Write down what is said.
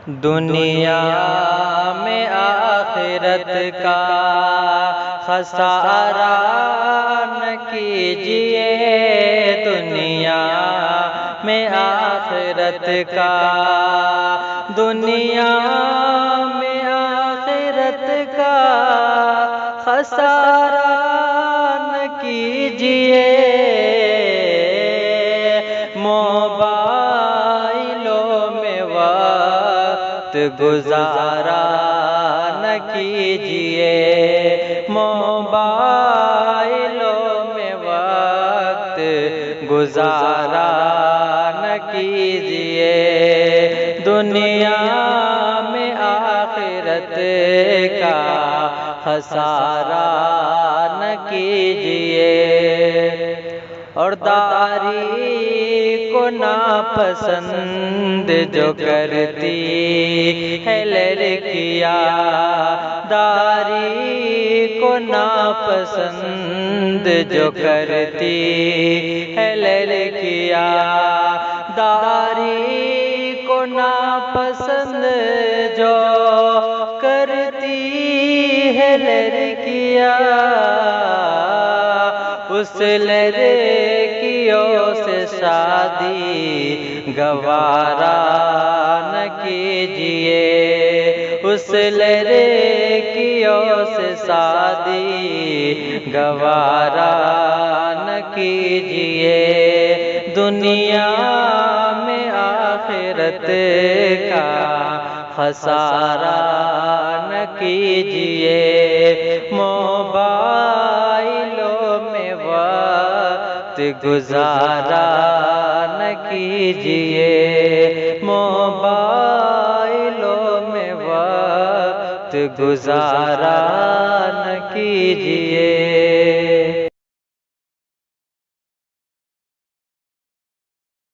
दुनिया में आखिरत का खसारा न कीजिए। दुनिया में आखिरत का, दुनिया में आखिरत का खसारा न कीजिए। गुजारा न कीजिए। मोबाइलों में वक्त गुजारा न कीजिए। दुनिया में आखिरत का खसारा न कीजिए। और दारी को नापसंद जो करती है लड़कियां, दारी को नापसंद जो करती है लड़कियां, दारी को नापसंद जो करती है लड़कियां, उस लड़कियों से शादी गवारा न कीजिए। उस लड़कियों से शादी गवारा न कीजिए। दुनिया में आखिरत का खसारा न कीजिए। गुजारा न कीजिए। मोबाइलों में वक्त गुजारा न कीजिए।